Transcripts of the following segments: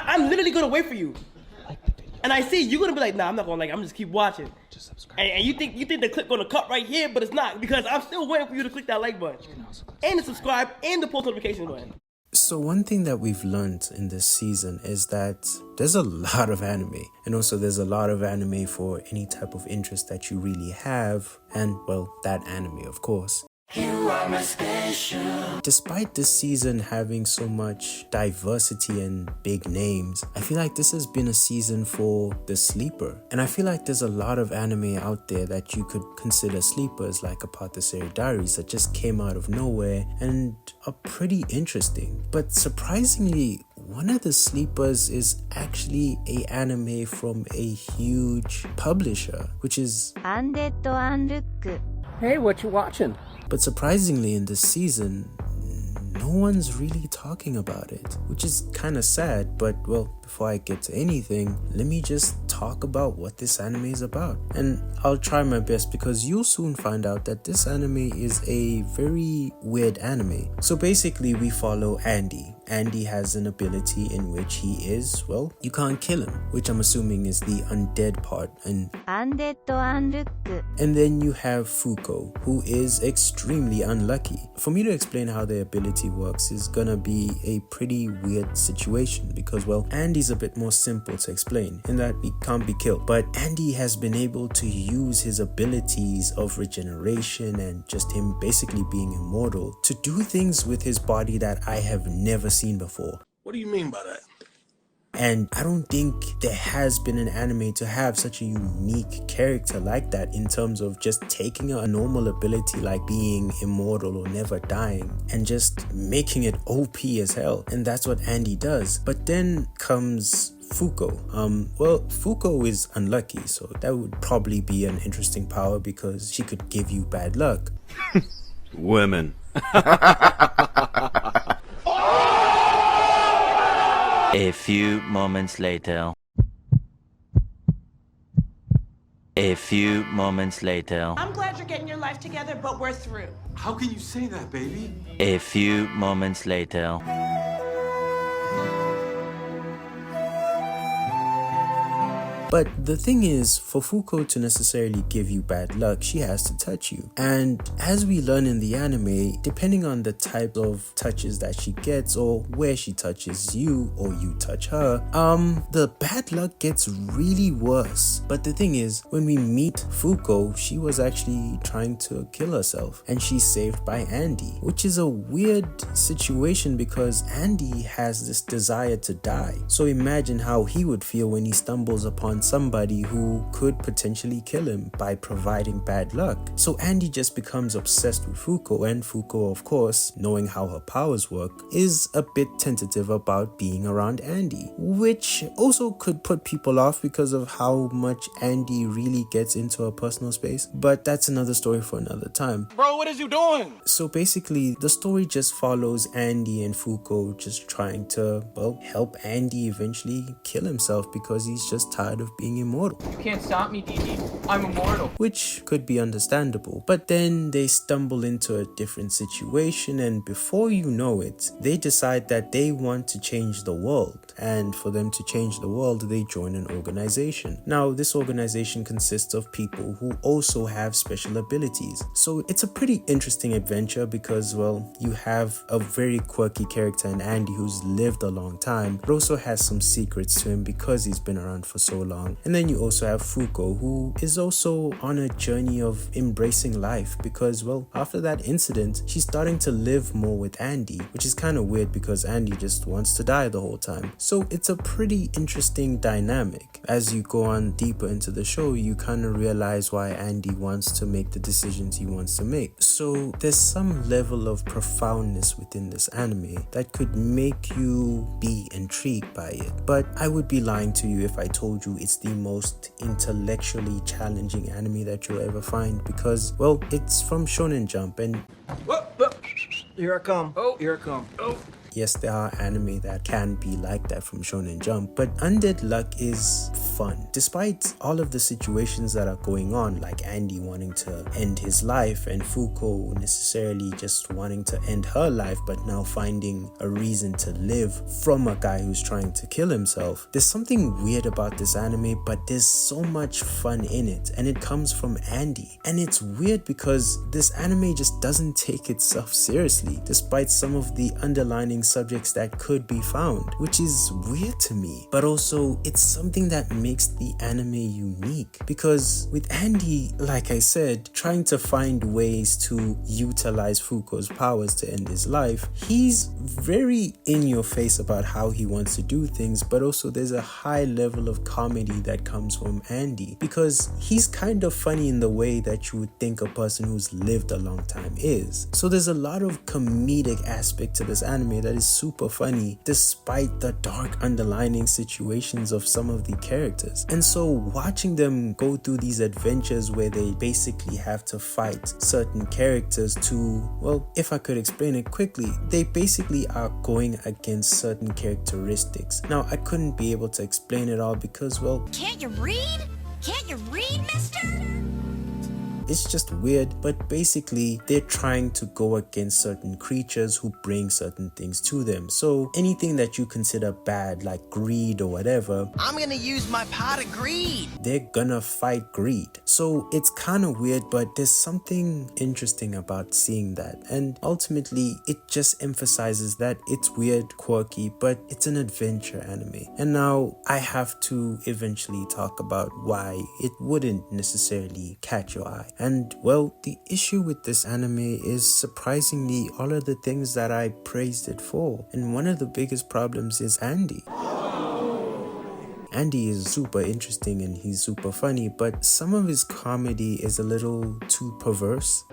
I'm literally gonna wait for you. And I see you're gonna be like, nah, I'm not gonna like. I'm just keep watching. Just subscribe. And you think the clip gonna cut right here, but it's not because I'm still waiting for you to click that like button, and the subscribe, and the post notification button. So one thing that we've learned in this season is that there's a lot of anime, and also there's a lot of anime for any type of interest that you really have, and well, that anime of course. You are my special. Despite this season having so much diversity and big names, I feel like this has been a season for the sleeper. And I feel like there's a lot of anime out there that you could consider sleepers, like Apothecary Diaries, that just came out of nowhere and are pretty interesting. But surprisingly, one of the sleepers is actually an anime from a huge publisher, which is Undead Unluck. Hey, what you watching? But surprisingly in this season, no one's really talking about it, which is kind of sad. But well, before I get to anything, let me just talk about what this anime is about. And I'll try my best because you'll soon find out that this anime is a very weird anime. So basically we follow Andy. Andy has an ability in which he is, well, you can't kill him, which I'm assuming is the undead part. And Undead Unluck. And then you have Fuuko, who is extremely unlucky. For me to explain how their ability works is gonna be a pretty weird situation because, well, Andy's a bit more simple to explain in that he can't be killed. But Andy has been able to use his abilities of regeneration and just him basically being immortal to do things with his body that I have never seen before. What do you mean by that? And I don't think there has been an anime to have such a unique character like that in terms of just taking a normal ability like being immortal or never dying and just making it OP as hell. And that's what Andy does. But then comes Fuuko. Well, Fuuko is unlucky, so that would probably be an interesting power because she could give you bad luck. Women. A few moments later. A few moments later. I'm glad you're getting your life together, but we're through. How can you say that, baby? A few moments later. But the thing is, for Fuuko to necessarily give you bad luck, she has to touch you. And as we learn in the anime, depending on the type of touches that she gets or where she touches you or you touch her, the bad luck gets really worse. But the thing is, when we meet Fuuko, she was actually trying to kill herself and she's saved by Andy, which is a weird situation because Andy has this desire to die. So imagine how he would feel when he stumbles upon somebody who could potentially kill him by providing bad luck. So Andy just becomes obsessed with Fuuko, and Fuuko, of course, knowing how her powers work, is a bit tentative about being around Andy, which also could put people off because of how much Andy really gets into her personal space. But that's another story for another time. Bro, what is you doing? So basically, the story just follows Andy and Fuuko just trying to, well, help Andy eventually kill himself because he's just tired of being immortal. You can't stop me, DD. I'm immortal. Which could be understandable. But then they stumble into a different situation, and before you know it, they decide that they want to change the world. And for them to change the world, they join an organization. Now, this organization consists of people who also have special abilities. So it's a pretty interesting adventure because, well, you have a very quirky character in Andy who's lived a long time, but also has some secrets to him because he's been around for so long. And then you also have Fuuko, who is also on a journey of embracing life because, well, after that incident, she's starting to live more with Andy, which is kind of weird because Andy just wants to die the whole time. So it's a pretty interesting dynamic. As you go on deeper into the show, you kind of realize why Andy wants to make the decisions he wants to make. So there's some level of profoundness within this anime that could make you be intrigued by it. But I would be lying to you if I told you it's the most intellectually challenging anime that you'll ever find because, well, it's from Shonen Jump and... Whoa. Here I come. Oh, here I come. Oh. Yes, there are anime that can be like that from Shonen Jump, but Undead Luck is fun. Despite all of the situations that are going on, like Andy wanting to end his life and Fuuko necessarily just wanting to end her life but now finding a reason to live from a guy who's trying to kill himself. There's something weird about this anime, but there's so much fun in it, and it comes from Andy. And it's weird because this anime just doesn't take itself seriously, despite some of the underlining subjects that could be found, which is weird to me. But also, it's something that makes the anime unique, because with Andy, like I said, trying to find ways to utilize Fuuko's powers to end his life, he's very in your face about how he wants to do things, but also there's a high level of comedy that comes from Andy, because he's kind of funny in the way that you would think a person who's lived a long time is. So there's a lot of comedic aspect to this anime that is super funny despite the dark underlining situations of some of the characters. And so watching them go through these adventures where they basically have to fight certain characters to, well, if I could explain it quickly, they basically are going against certain characteristics. Now, I couldn't be able to explain it all because, well, Can't you read? Can't you read, mister? it's just weird, but basically they're trying to go against certain creatures who bring certain things to them. So anything that you consider bad, like greed or whatever, I'm gonna use my pot of greed. they're gonna fight greed. So it's kind of weird, but there's something interesting about seeing that. And ultimately, it just emphasizes that it's weird, quirky, but it's an adventure anime. And now I have to eventually talk about why it wouldn't necessarily catch your eye. And well, the issue with this anime is surprisingly all of the things that I praised it for. And one of the biggest problems is Andy. Andy is super interesting and he's super funny, but some of his comedy is a little too perverse.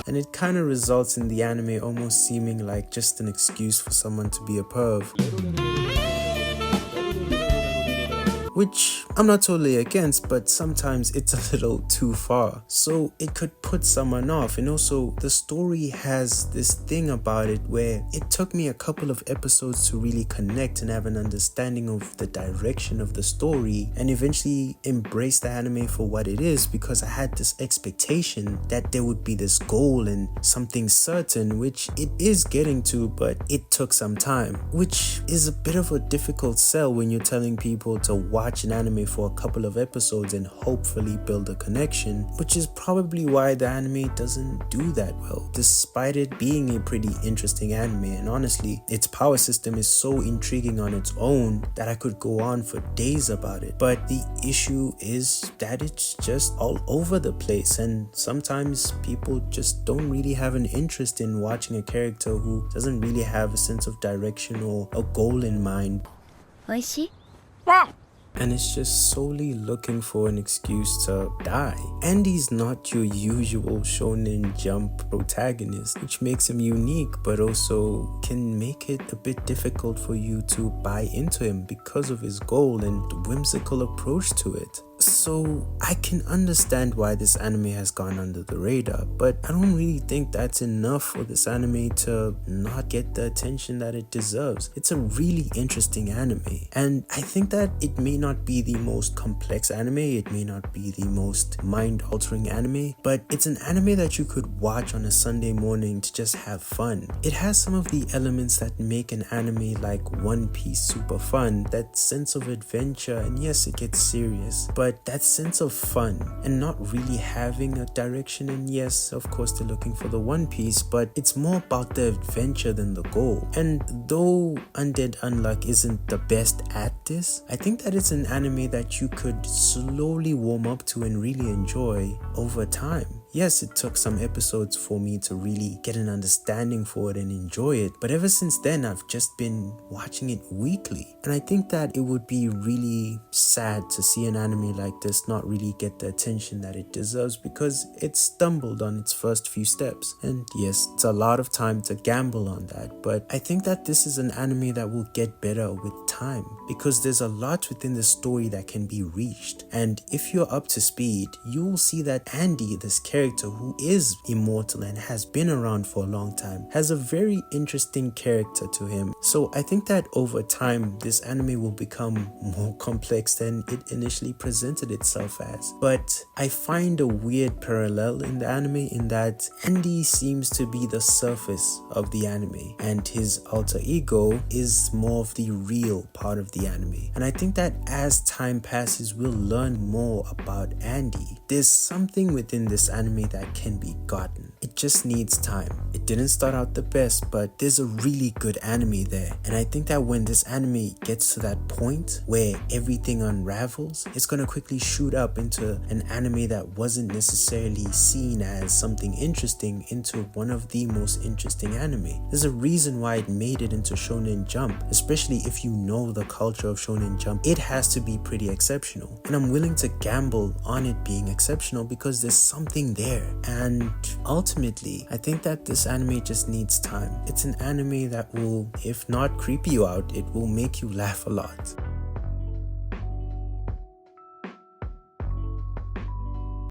And it kind of results in the anime almost seeming like just an excuse for someone to be a perv. Which I'm not totally against, but sometimes it's a little too far. So it could put someone off. And also the story has this thing about it where it took me a couple of episodes to really connect and have an understanding of the direction of the story and eventually embrace the anime for what it is, because I had this expectation that there would be this goal and something certain, which it is getting to, but it took some time, which is a bit of a difficult sell when you're telling people to watch an anime for a couple of episodes and hopefully build a connection, which is probably why the anime doesn't do that well, despite it being a pretty interesting anime. And honestly, its power system is so intriguing on its own that I could go on for days about it. But the issue is that it's just all over the place, and sometimes people just don't really have an interest in watching a character who doesn't really have a sense of direction or a goal in mind. おいしい? And it's just solely looking for an excuse to die. Andy's not your usual shonen jump protagonist, which makes him unique, but also can make it a bit difficult for you to buy into him because of his goal and whimsical approach to it. So I can understand why this anime has gone under the radar, but I don't really think that's enough for this anime to not get the attention that it deserves. It's a really interesting anime, and I think that it may not be the most complex anime, it may not be the most mind-altering anime, but it's an anime that you could watch on a Sunday morning to just have fun. It has some of the elements that make an anime like One Piece super fun, that sense of adventure, and yes, it gets serious, but that sense of fun and not really having a direction. And yes, of course they're looking for the One Piece, but it's more about the adventure than the goal. And though Undead Unluck isn't the best at this, I think that it's an anime that you could slowly warm up to and really enjoy over time. Yes, it took some episodes for me to really get an understanding for it and enjoy it, but ever since then I've just been watching it weekly. And I think that it would be really sad to see an anime like this not really get the attention that it deserves, because it stumbled on its first few steps. And yes, it's a lot of time to gamble on that, but I think that this is an anime that will get better with time, because there's a lot within the story that can be reached. And if you're up to speed, you will see that Andy, this character, character who is immortal and has been around for a long time, has a very interesting character to him. So I think that over time, this anime will become more complex than it initially presented itself as. But I find a weird parallel in the anime in that Andy seems to be the surface of the anime and his alter ego is more of the real part of the anime. And I think that as time passes, we'll learn more about Andy. There's something within this anime that can be gotten. It just needs time. It didn't start out the best, but there's a really good anime there. And I think that when this anime gets to that point where everything unravels, it's gonna quickly shoot up into an anime that wasn't necessarily seen as something interesting into one of the most interesting anime. There's a reason why it made it into Shonen Jump, especially if you know the culture of Shonen Jump. It has to be pretty exceptional, and I'm willing to gamble on it being exceptional because there's something there. And ultimately, I think that this anime just needs time. It's an anime that will, if not creep you out, it will make you laugh a lot.